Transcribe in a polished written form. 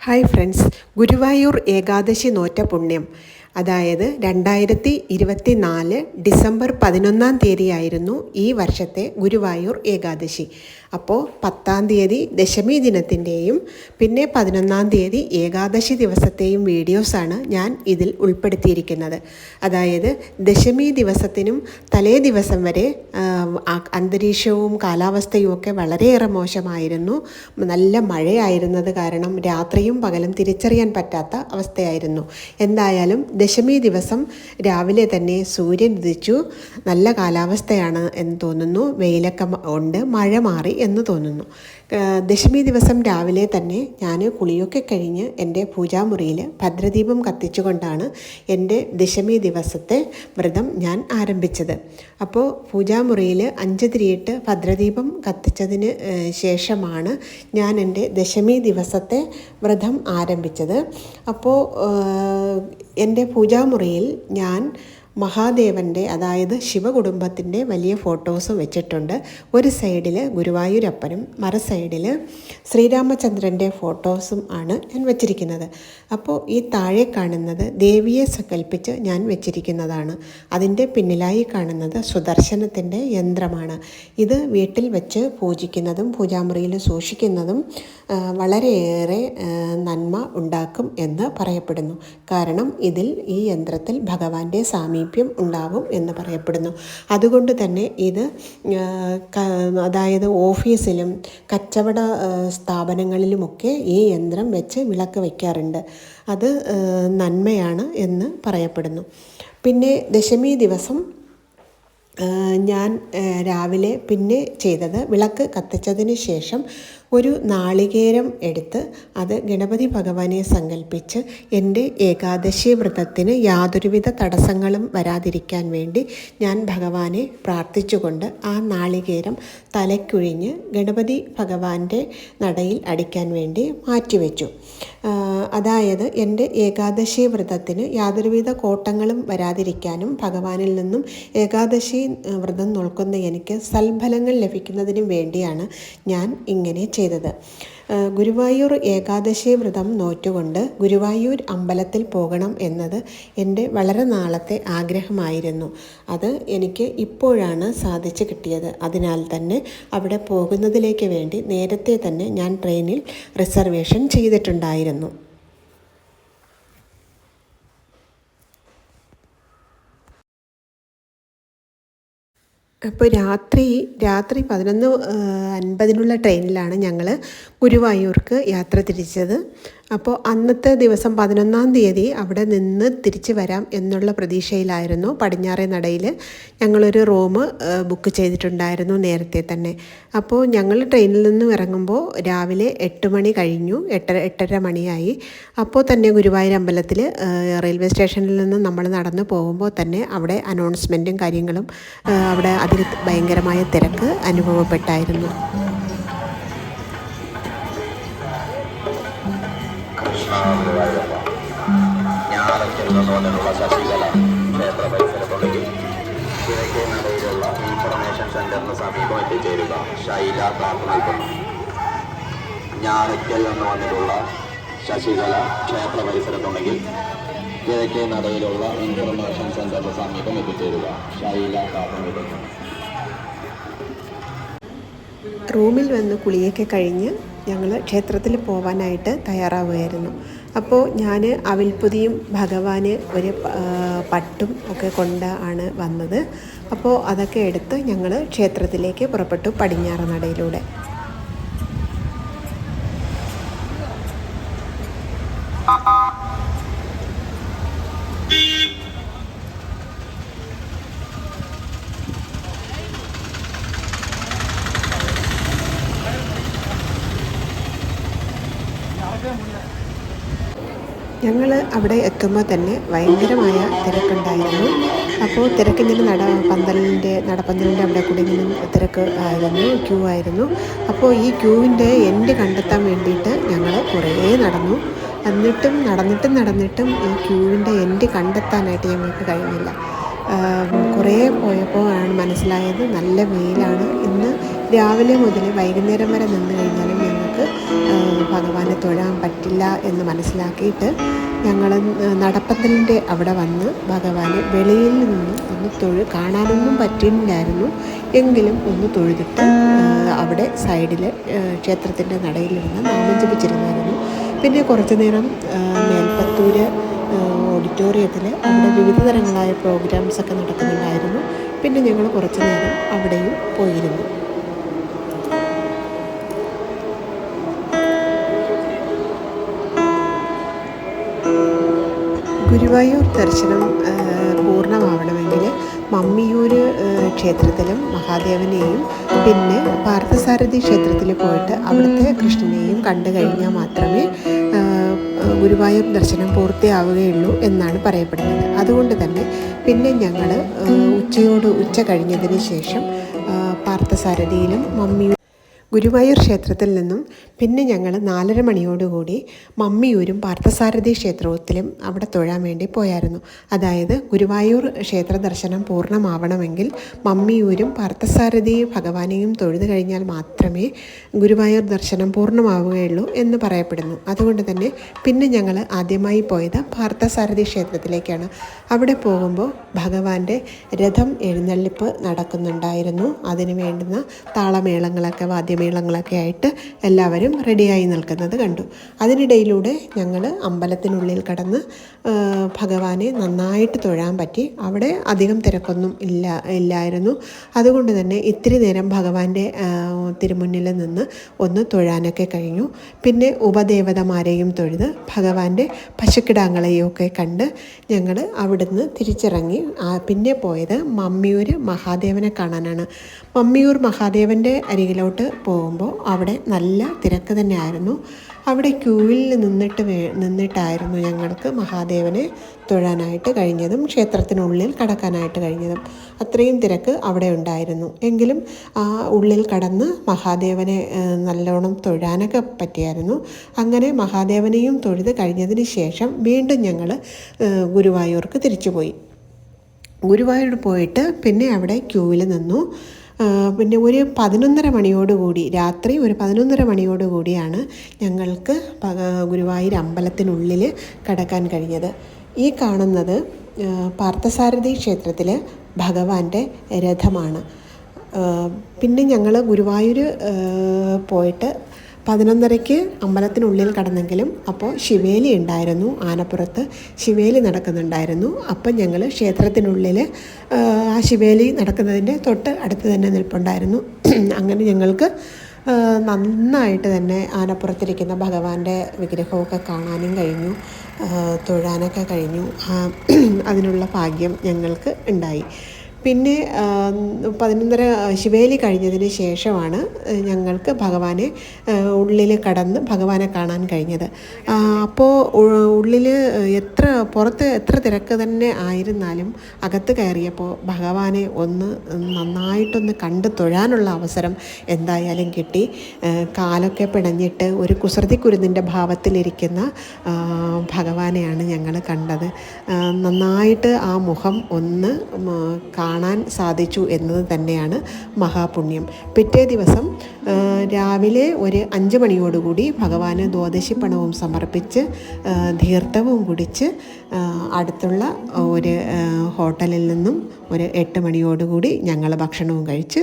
Hi friends, Guruvayur Ekadashi നോറ്റ പുണ്യം. അതായത് 2024 December 11 തീയതിയായിരുന്നു ഈ വർഷത്തെ ഗുരുവായൂർ ഏകാദശി. അപ്പോൾ 10 തീയതി ദശമി ദിനത്തിൻ്റെയും പിന്നെ 11 തീയതി ഏകാദശി ദിവസത്തെയും വീഡിയോസാണ് ഞാൻ ഇതിൽ ഉൾപ്പെടുത്തിയിരിക്കുന്നത്. അതായത് ദശമി ദിവസത്തിനും തലേ ദിവസം വരെ അന്തരീക്ഷവും കാലാവസ്ഥയും ഒക്കെ വളരെയേറെ മോശമായിരുന്നു. നല്ല മഴയായിരുന്നത് കാരണം രാത്രിയും പകലും തിരിച്ചറിയാൻ പറ്റാത്ത അവസ്ഥയായിരുന്നു. എന്തായാലും ദശമി ദിവസം രാവിലെ തന്നെ സൂര്യൻ ഉദിച്ചു. നല്ല കാലാവസ്ഥയാണ് എന്ന് തോന്നുന്നു. വെയിലൊക്കെ ഉണ്ട്, മഴ മാറി എന്ന് തോന്നുന്നു. ദശമി ദിവസം രാവിലെ തന്നെ ഞാൻ കുളിയൊക്കെ കഴിഞ്ഞ് എൻ്റെ പൂജാമുറിയിൽ ഭദ്രദീപം കത്തിച്ചുകൊണ്ടാണ് എൻ്റെ ദശമി ദിവസത്തെ വ്രതം ഞാൻ ആരംഭിച്ചത്. അപ്പോൾ പൂജാമുറിയിൽ 5 തിരിയിട്ട് ഭദ്രദീപം കത്തിച്ചതിന് ശേഷമാണ് ഞാൻ എൻ്റെ ദശമി ദിവസത്തെ വ്രതം ആരംഭിച്ചത്. അപ്പോൾ എൻ്റെ പൂജാമുറിയിൽ ഞാൻ മഹാദേവൻ്റെ, അതായത് ശിവകുടുംബത്തിൻ്റെ വലിയ ഫോട്ടോസ് വെച്ചിട്ടുണ്ട്. ഒരു സൈഡിൽ ഗുരുവായൂരപ്പനും മറു സൈഡിൽ ശ്രീരാമചന്ദ്രൻ്റെ ഫോട്ടോസും ആണ് ഞാൻ വെച്ചിരിക്കുന്നത്. അപ്പോൾ ഈ താഴെ കാണുന്നത് ദേവിയെ സങ്കല്പിച്ച് ഞാൻ വെച്ചിരിക്കുന്നതാണ്. അതിൻ്റെ പിന്നിലായി കാണുന്നത് സുദർശനത്തിൻ്റെ യന്ത്രമാണ്. ഇത് വീട്ടിൽ വെച്ച് പൂജിക്കുന്നതും പൂജാമുറിയിൽ സൂക്ഷിക്കുന്നതും വളരെയേറെ നന്മ ഉണ്ടാക്കും എന്ന് പറയപ്പെടുന്നു. കാരണം ഇതിൽ ഈ യന്ത്രത്തിൽ ഭഗവാന്റെ സാമീപ്യം ഉണ്ടാവും എന്ന് പറയപ്പെടുന്നു. അതുകൊണ്ട് തന്നെ ഇത് അതായത് ഓഫീസിലും കച്ചവട സ്ഥാപനങ്ങളിലുമൊക്കെ ഈ യന്ത്രം വെച്ച് വിളക്ക് വയ്ക്കാറുണ്ട്. അത് നന്മയാണ് എന്ന് പറയപ്പെടുന്നു. പിന്നെ ദശമി ദിവസം ഞാൻ രാവിലെ പിന്നെ ചെയ്തത്, വിളക്ക് കത്തിച്ചതിന് ശേഷം ഒരു നാളികേരം എടുത്ത് അത് ഗണപതി ഭഗവാനെ സങ്കല്പിച്ച് എൻ്റെ ഏകാദശി വ്രതത്തിന് യാതൊരുവിധ തടസ്സങ്ങളും വരാതിരിക്കാൻ വേണ്ടി ഞാൻ ഭഗവാനെ പ്രാർത്ഥിച്ചുകൊണ്ട് ആ നാളികേരം തലയ്ക്കുഴിഞ്ഞ് ഗണപതി ഭഗവാന്റെ നടയിൽ അടിക്കാൻ വേണ്ടി മാറ്റിവെച്ചു. അതായത് എൻ്റെ ഏകാദശി വ്രതത്തിന് യാതൊരുവിധ കോട്ടങ്ങളും വരാതിരിക്കാനും ഭഗവാനിൽ നിന്നും ഏകാദശി വ്രതം നോക്കുന്ന എനിക്ക് സൽഫലങ്ങൾ ലഭിക്കുന്നതിനും വേണ്ടിയാണ് ഞാൻ ഇങ്ങനെ ചെയ്തത്. ഗുരുവായൂർ ഏകാദശി വ്രതം നോറ്റുകൊണ്ട് ഗുരുവായൂർ അമ്പലത്തിൽ പോകണം എന്നത് എൻ്റെ വളരെ നാളത്തെ ആഗ്രഹമായിരുന്നു. അത് എനിക്ക് ഇപ്പോഴാണ് സാധിച്ചു കിട്ടിയത്. അതിനാൽ തന്നെ അവിടെ പോകുന്നതിലേക്ക് വേണ്ടി നേരത്തെ തന്നെ ഞാൻ ട്രെയിനിൽ റിസർവേഷൻ ചെയ്തിട്ടുണ്ടായിരുന്നു. അപ്പോൾ രാത്രി 11:50 ട്രെയിനിലാണ് ഞങ്ങൾ ഗുരുവായൂർക്ക് യാത്ര തിരിച്ചത്. അപ്പോൾ അന്നത്തെ ദിവസം 11 തീയതി അവിടെ നിന്ന് തിരിച്ചു വരാം എന്നുള്ള പ്രതീക്ഷയിലായിരുന്നു. പടിഞ്ഞാറേ നടയിൽ ഞങ്ങളൊരു റൂം ബുക്ക് ചെയ്തിട്ടുണ്ടായിരുന്നു നേരത്തെ തന്നെ. അപ്പോൾ ഞങ്ങൾ ട്രെയിനിൽ നിന്നും ഇറങ്ങുമ്പോൾ രാവിലെ 8 മണി കഴിഞ്ഞു, 8:30 മണിയായി. അപ്പോൾ തന്നെ ഗുരുവായൂർ അമ്പലത്തിൽ റെയിൽവേ സ്റ്റേഷനിൽ നിന്ന് നമ്മൾ നടന്നു പോകുമ്പോൾ തന്നെ അവിടെ അനൗൺസ്മെൻറ്റും കാര്യങ്ങളും അവിടെ അതിൽ ഭയങ്കരമായ തിരക്ക് അനുഭവപ്പെട്ടായിരുന്നു. ഞായറാഴ്ച ശശികല ക്ഷേത്ര പരിസരത്തുണ്ടെങ്കിൽ കിഴക്കേ നടയിലുള്ള ഇൻഫർമേഷൻ സെന്ററിന് സമീപം എത്തിച്ചേരുക. ശൈല കാത്തു നിൽക്കുന്നു. ഞായറാഴ്ച എന്ന് വന്നിട്ടുള്ള ശശികല ക്ഷേത്ര പരിസരത്തുണ്ടെങ്കിൽ കിഴക്കേ നടയിലുള്ള ഇൻഫർമേഷൻ സെന്ററിന് സമീപം എത്തിച്ചേരുക. ശൈല കാത്തു നിൽക്കുന്നു. റൂമിൽ വന്ന് കുളിയൊക്കെ കഴിഞ്ഞ് ഞങ്ങൾ ക്ഷേത്രത്തിൽ പോകാനായിട്ട് തയ്യാറാവുകയായിരുന്നു. അപ്പോൾ ഞാൻ അവിൽപ്പൊതിയും ഭഗവാന് ഒരു പട്ടും ഒക്കെ കൊണ്ടാണ് വന്നത്. അപ്പോൾ അതൊക്കെ എടുത്ത് ഞങ്ങൾ ക്ഷേത്രത്തിലേക്ക് പുറപ്പെട്ടു, പടിഞ്ഞാറ് നടയിലൂടെ. ഞങ്ങൾ അവിടെ എത്തുമ്പോൾ തന്നെ ഭയങ്കരമായ തിരക്കുണ്ടായിരുന്നു. അപ്പോൾ തിരക്കിങ്ങനെ നടപ്പന്തലിൻ്റെ അവിടെ കൂടി ഇങ്ങനെ തിരക്ക് ആയിരുന്നു, ക്യൂ ആയിരുന്നു. അപ്പോൾ ഈ ക്യൂവിൻ്റെ എൻഡ് കണ്ടെത്താൻ വേണ്ടിയിട്ട് ഞങ്ങൾ കുറേ നടന്നു. എന്നിട്ടും നടന്നിട്ടും ഈ ക്യൂവിൻ്റെ എൻഡ് കണ്ടെത്താനായിട്ട് ഞങ്ങൾക്ക് കഴിഞ്ഞില്ല. കുറേ പോയപ്പോൾ ആണ് മനസ്സിലായത് നല്ല വെയിലാണ്. ഇന്ന് രാവിലെ മുതൽ വൈകുന്നേരം വരെ നിന്ന് കഴിഞ്ഞാലും ഞങ്ങൾക്ക് ഞങ്ങൾക്ക് ഭഗവാനെ തൊഴാൻ പറ്റില്ല എന്ന് മനസ്സിലാക്കിയിട്ട് ഞങ്ങൾ നടപ്പന്തലിൻ്റെ അവിടെ വന്ന് ഭഗവാനെ വെളിയിൽ നിന്ന് ഒന്ന് കാണാനൊന്നും പറ്റില്ലായിരുന്നു. എങ്കിലും ഒന്ന് തൊഴുതിട്ട് അവിടെ സൈഡിൽ ക്ഷേത്രത്തിൻ്റെ നടയിലിരുന്ന് നാമം ജപിച്ചിരുന്നായിരുന്നു. പിന്നെ കുറച്ച് നേരം മേൽപ്പത്തൂർ ഓഡിറ്റോറിയത്തിൽ അവിടെ വിവിധ തരങ്ങളായ പ്രോഗ്രാംസൊക്കെ നടക്കുന്നുണ്ടായിരുന്നു. പിന്നെ ഞങ്ങൾ കുറച്ച് നേരം അവിടെയും പോയിരുന്നു. ഗുരുവായൂർ ദർശനം പൂർണ്ണമാവണമെങ്കിൽ മമ്മിയൂർ ക്ഷേത്രത്തിലും മഹാദേവനെയും പിന്നെ പാർത്ഥസാരഥി ക്ഷേത്രത്തിൽ പോയിട്ട് അവിടുത്തെ കൃഷ്ണനെയും കണ്ടു കഴിഞ്ഞാൽ മാത്രമേ ഗുരുവായൂർ ദർശനം പൂർത്തിയാവുകയുള്ളൂ എന്നാണ് പറയപ്പെടുന്നത്. അതുകൊണ്ട് തന്നെ പിന്നെ ഞങ്ങൾ ഉച്ച കഴിഞ്ഞതിന് ശേഷം പാർത്ഥസാരഥിയിലും ഗുരുവായൂർ ക്ഷേത്രത്തിൽ നിന്നും പിന്നെ ഞങ്ങൾ 4:30 മണിയോടുകൂടി മമ്മിയൂരും പാർത്ഥസാരഥി ക്ഷേത്രത്തിലും അവിടെ തൊഴാൻ വേണ്ടി പോയായിരുന്നു. അതായത് ഗുരുവായൂർ ക്ഷേത്ര ദർശനം പൂർണ്ണമാവണമെങ്കിൽ മമ്മിയൂരും പാർത്ഥസാരഥി ഭഗവാനെയും തൊഴുതു കഴിഞ്ഞാൽ മാത്രമേ ഗുരുവായൂർ ദർശനം പൂർണ്ണമാവുകയുള്ളൂ എന്ന് പറയപ്പെടുന്നു. അതുകൊണ്ട് തന്നെ പിന്നെ ഞങ്ങൾ ആദ്യമായി പോയത് പാർത്ഥസാരഥി ക്ഷേത്രത്തിലേക്കാണ്. അവിടെ പോകുമ്പോൾ ഭഗവാന്റെ രഥം എഴുന്നള്ളിപ്പ് നടക്കുന്നുണ്ടായിരുന്നു. അതിന് വേണ്ടുന്ന താളമേളങ്ങളൊക്കെ വാദ്യമേളങ്ങളൊക്കെ ആയിട്ട് എല്ലാവരും റെഡിയായി നിൽക്കുന്നത് കണ്ടു. അതിനിടയിലൂടെ ഞങ്ങൾ അമ്പലത്തിനുള്ളിൽ കടന്ന് ഭഗവാനെ നന്നായിട്ട് തൊഴാൻ പറ്റി. അവിടെ അധികം തിരക്കൊന്നും ഇല്ലായിരുന്നു. അതുകൊണ്ട് തന്നെ ഇത്തിരി നേരം ഭഗവാന്റെ തിരുമുന്നിൽ നിന്ന് ഒന്ന് തൊഴാനൊക്കെ കഴിഞ്ഞു. പിന്നെ ഉപദേവതമാരെയും തൊഴുത് ഭഗവാന്റെ പശുക്കിടാങ്ങളെയും ഒക്കെ കണ്ട് ഞങ്ങൾ അവിടുന്ന് തിരിച്ചിറങ്ങി. പിന്നെ പോയത് മമ്മിയൂർ മഹാദേവനെ കാണാനാണ്. മമ്മിയൂർ മഹാദേവൻ്റെ അരികിലോട്ട് പോകുമ്പോൾ അവിടെ നല്ല തിരക്ക് തന്നെയായിരുന്നു. അവിടെ ക്യൂവിൽ നിന്നിട്ടായിരുന്നു ഞങ്ങൾക്ക് മഹാദേവനെ തൊഴാനായിട്ട് കഴിഞ്ഞതും ക്ഷേത്രത്തിനുള്ളിൽ കടക്കാനായിട്ട് കഴിഞ്ഞതും. അത്രയും തിരക്ക് അവിടെ ഉണ്ടായിരുന്നു. എങ്കിലും ആ ഉള്ളിൽ കടന്ന് മഹാദേവനെ നല്ലോണം തൊഴാനൊക്കെ പറ്റിയായിരുന്നു. അങ്ങനെ മഹാദേവനെയും തൊഴുത് കഴിഞ്ഞതിന് ശേഷം വീണ്ടും ഞങ്ങൾ ഗുരുവായൂർക്ക് തിരിച്ചുപോയി. ഗുരുവായൂർ പോയിട്ട് പിന്നെ അവിടെ ക്യൂവിൽ നിന്നു. പിന്നെ ഒരു 11:30 മണിയോടുകൂടി രാത്രി ഒരു 11:30 മണിയോടുകൂടിയാണ് ഞങ്ങൾക്ക് ഗുരുവായൂർ അമ്പലത്തിനുള്ളിൽ കടക്കാൻ കഴിഞ്ഞത്. ഈ കാണുന്നത് പാർത്ഥസാരഥി ക്ഷേത്രത്തിൽ ഭഗവാന്റെ രഥമാണ്. പിന്നെ ഞങ്ങൾ ഗുരുവായൂർ പോയിട്ട് 11:30 അമ്പലത്തിനുള്ളിൽ കടന്നെങ്കിലും അപ്പോൾ ശിവേലി ഉണ്ടായിരുന്നു. ആനപ്പുറത്ത് ശിവേലി നടക്കുന്നുണ്ടായിരുന്നു. അപ്പം ഞങ്ങൾ ക്ഷേത്രത്തിനുള്ളിൽ ആ ശിവേലി നടക്കുന്നതിൻ്റെ തൊട്ട് അടുത്ത് തന്നെ നിൽപ്പുണ്ടായിരുന്നു. അങ്ങനെ ഞങ്ങൾക്ക് നന്നായിട്ട് തന്നെ ആനപ്പുറത്തിരിക്കുന്ന ഭഗവാന്റെ വിഗ്രഹമൊക്കെ കാണാനും കഴിഞ്ഞു, തൊഴാനൊക്കെ കഴിഞ്ഞു. അതിനുള്ള ഭാഗ്യം ഞങ്ങൾക്ക് ഉണ്ടായി. പിന്നെ 11:30 ശിവേലി കഴിഞ്ഞതിന് ശേഷമാണ് ഞങ്ങൾക്ക് ഭഗവാനെ ഉള്ളിൽ കടന്ന് ഭഗവാനെ കാണാൻ കഴിഞ്ഞത്. അപ്പോൾ ഉള്ളിൽ പുറത്ത് എത്ര തിരക്ക് തന്നെ ആയിരുന്നാലും അകത്ത് കയറിയപ്പോൾ ഭഗവാനെ നന്നായിട്ടൊന്ന് കണ്ട് തൊഴാനുള്ള അവസരം എന്തായാലും കിട്ടി. കാലൊക്കെ പിണഞ്ഞിട്ട് ഒരു കുസൃതിക്കുരുന്നിൻ്റെ ഭാവത്തിലിരിക്കുന്ന ഭഗവാനെയാണ് ഞങ്ങൾ കണ്ടത്. നന്നായിട്ട് ആ മുഖം ഒന്ന് കാണാൻ സാധിച്ചു എന്നത് തന്നെയാണ് മഹാപുണ്യം. പിറ്റേ ദിവസം രാവിലെ ഒരു 5 മണിയോടുകൂടി ഭഗവാന് ദ്വാദശിപ്പണവും സമർപ്പിച്ച് തീർത്ഥവും കുടിച്ച് അടുത്തുള്ള ഒരു ഹോട്ടലിൽ നിന്നും ഒരു 8 മണിയോടുകൂടി ഞങ്ങൾ ഭക്ഷണവും കഴിച്ച്